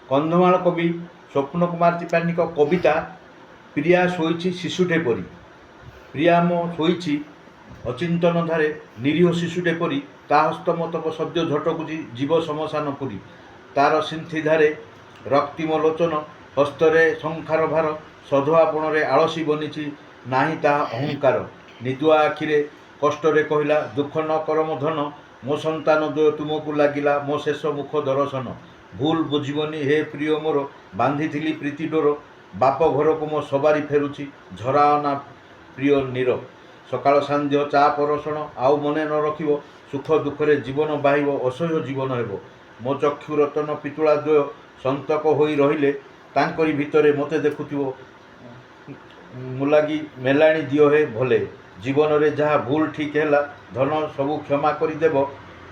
କନ୍ଧମାଳ କବି ସ୍ୱପ୍ନ କୁମାର ତ୍ରିପାଠୀଙ୍କ କବିତା ପ୍ରିୟା ଶୋଇଛି ଶିଶୁଟେ ପରି। ପ୍ରିୟା ମୋ ଶୋଇଛି ଅଚିନ୍ତନ ଧାରେ ନିରୀହ ଶିଶୁଟେ ପରି। ତା ହସ୍ତମତକ ସଦ୍ୟ ଝଟକୁଛି ଜୀବ ଶମଶାନ ପୁରୀ। ତାର ସିନ୍ଥି ଧାରେ ରକ୍ତିମ ଲୋଚନ, ହସ୍ତରେ ଶଙ୍ଖାର ଭାର। ସଧୁଆପଣରେ ଆଳସୀ ବନିଛି ନାହିଁ ତାହା ଅହଙ୍କାର। ନିଦୁଆ ଆଖିରେ କଷ୍ଟରେ କହିଲା ଦୁଃଖ ନ କର ମୋ ଧନ। ମୋ ସନ୍ତାନ ଦ୍ୱୟ ତୁମକୁ ଲାଗିଲା ମୋ ଶେଷ ମୁଖ ଦର୍ଶନ। ଭୁଲ ବୁଝିବନି ହେ ପ୍ରିୟ ମୋର, ବାନ୍ଧିଥିଲି ପ୍ରୀତି ଡୋର। ବାପ ଘରକୁ ମୋ ସବାରି ଫେରୁଛି, ଝରାଅ ନା ପ୍ରିୟ ନୀର। ସକାଳ ସାନ୍ଧ୍ୟ ଚା ପରଷଣ ଆଉ ମନେ ନ ରଖିବ। ସୁଖ ଦୁଃଖରେ ଜୀବନ ବାହିବ, ଅସହ୍ୟ ଜୀବନ ହେବ। ମୋ ଚକ୍ଷୁ ରତନ ପିତୁଳା ଦ୍ୱୟ ସନ୍ତକ ହୋଇ ରହିଲେ। ତାଙ୍କରି ଭିତରେ ମୋତେ ଦେଖୁଥିବ ମୁଲାଗି ମେଲାଣି ଦିଅ ହେ ଭଲେ। ଜୀବନରେ ଯାହା ଭୁଲ ଠିକ୍ ହେଲା, ଧନ ସବୁ କ୍ଷମା କରିଦେବ।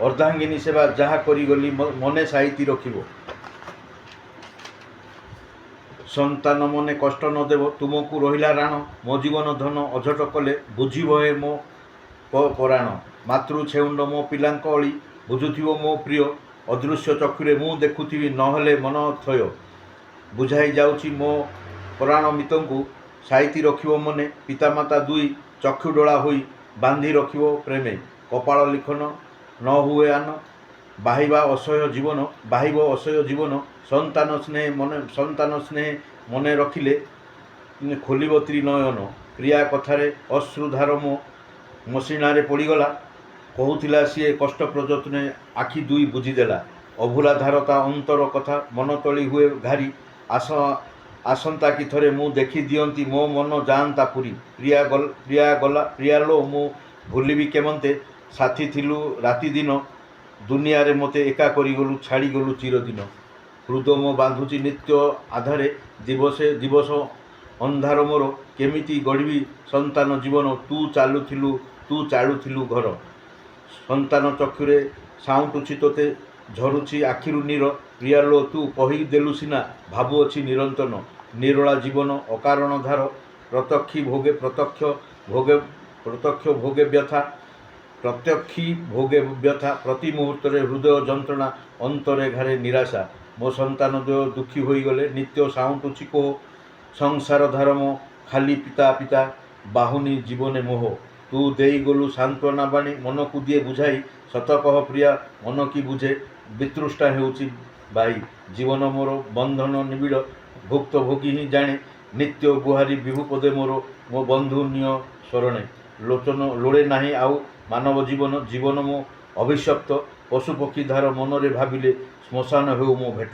ଅର୍ଦ୍ଧାଙ୍ଗିନୀ ସେବା ଯାହା କରିଗଲି ମନେ ସାଇତି ରଖିବ। ସନ୍ତାନ ମନେ କଷ୍ଟ ନ ଦେବ, ତୁମକୁ ରହିଲା ରାଣ। ମୋ ଜୀବନ ଧନ ଅଝଟ କଲେ, ବୁଝିବ ହେ ମୋ ପରାଣ। ମାତୃ ଛେଉଣ୍ଡ ମୋ ପିଲାଙ୍କ ଅଳି, ବୁଝୁଥିବ ମୋ ପ୍ରିୟ। ଅଦୃଶ୍ୟ ଚକ୍ଷୁରେ ମୁଁ ଦେଖୁଥିବି, ନହେଲେ ମନ ଥୟ। ବୁଝାଇ ଯାଉଛି ମୋ ପ୍ରାଣ ମିତଙ୍କୁ, ସାଇତି ରଖିବ ମନେ। ପିତାମାତା ଦୁଇ ଚକ୍ଷୁ ଡୋଳା ହୋଇ ବାନ୍ଧି ରଖିବ ପ୍ରେମେ। କପାଳ ଲିଖନ ନ ହୁଏ ଆନ, ବାହିବ ଅସହ୍ୟ ଜୀବନ। ସନ୍ତାନ ସ୍ନେହ ମନେ ରଖିଲେ ଖୋଲିବ ତ୍ରିନୟନ। ପ୍ରିୟା କଥାରେ ଅଶ୍ରୁଧାର ମୋ ମସିଣାରେ ପଡ଼ିଗଲା। କହୁଥିଲା ସିଏ କଷ୍ଟ ପ୍ରଯତ୍ନେ, ଆଖି ଦୁଇ ବୁଜିଦେଲା। ଅଭୁଲା ଧାର ତା ଅନ୍ତର କଥା, ମନ ତଳି ହୁଏ ଘାରି। ଆସନ୍ତା କି ଥରେ ମୁଁ ଦେଖି ଦିଅନ୍ତି, ମୋ ମନ ଯାଆନ୍ତା ପୁରୀ। ପ୍ରିୟା ଲୋ ମୁଁ ଭୁଲିବି କେମନ୍ତେ, ସାଥୀ ଥିଲୁ ରାତି ଦିନ। ଦୁନିଆରେ ମୋତେ ଏକା କରିଗଲୁ, ଛାଡ଼ିଗଲୁ ଚିରଦିନ। ହୃଦ ମୋ ବାନ୍ଧୁଛି ନିତ୍ୟ ଆଧାରେ, ଦିବସ ଅନ୍ଧାର ମୋର। କେମିତି ଗଢ଼ିବି ସନ୍ତାନ ଜୀବନ, ତୁ ଚାଲୁଥିଲୁ ଘର। ସନ୍ତାନ ଚକ୍ଷୁରେ ସାଉଁଟୁଛି ତୋତେ, ଝରୁଛି ଆଖିରୁ ନୀର। ପ୍ରିୟା ଲୋ ତୁ କହିଦେଲୁ ସିନା, ଭାବୁଅଛି ନିରନ୍ତନ। ନିରୋଳା ଜୀବନ ଅକାରଣ ଧାର, ପ୍ରତ୍ୟକ୍ଷୀ ଭୋଗେ ବ୍ୟଥା। ପ୍ରତି ମୁହୂର୍ତ୍ତରେ ହୃଦୟ ଯନ୍ତ୍ରଣା, ଅନ୍ତରେ ଘାରେ ନିରାଶା। ମୋ ସନ୍ତାନ ଦ୍ୱୟ ଦୁଃଖୀ ହୋଇଗଲେ, ନିତ୍ୟ ସାଉଁଟୁଛି କୋହ। ସଂସାର ଧାର ମୋ ଖାଲି ପିତା, ବାହୁନି ଜୀବନେ ମୋହ। ତୁ ଦେଇଗଲୁ ସାନ୍ତ୍ୱନା ବାଣୀ, ମନକୁ ଦିଏ ବୁଝାଇ। ସତ କହ ପ୍ରିୟା ମନ କି ବୁଝେ, ବିତୃଷ୍ଣା ହେଉଛି ବାଇ। ଜୀବନ ମୋର ବନ୍ଧନ ନିବିଡ଼, ଭୁକ୍ତଭୋଗୀ ହିଁ ଜାଣେ। ନିତ୍ୟ ଗୁହାରି ବିଭୁ ପଦେ ମୋର, ମୋ ବନ୍ଧୁ ନିଅ ଶରଣେ। ଲୋଡ଼େ ନାହିଁ ଆଉ ମାନବ ଜୀବନ ମୋ ଅଭିଶପ୍ତ। ପଶୁପକ୍ଷୀ ଧାର ମନରେ ଭାବିଲେ, ଶ୍ମଶାନ ହେଉ ମୋ ଭେଟ।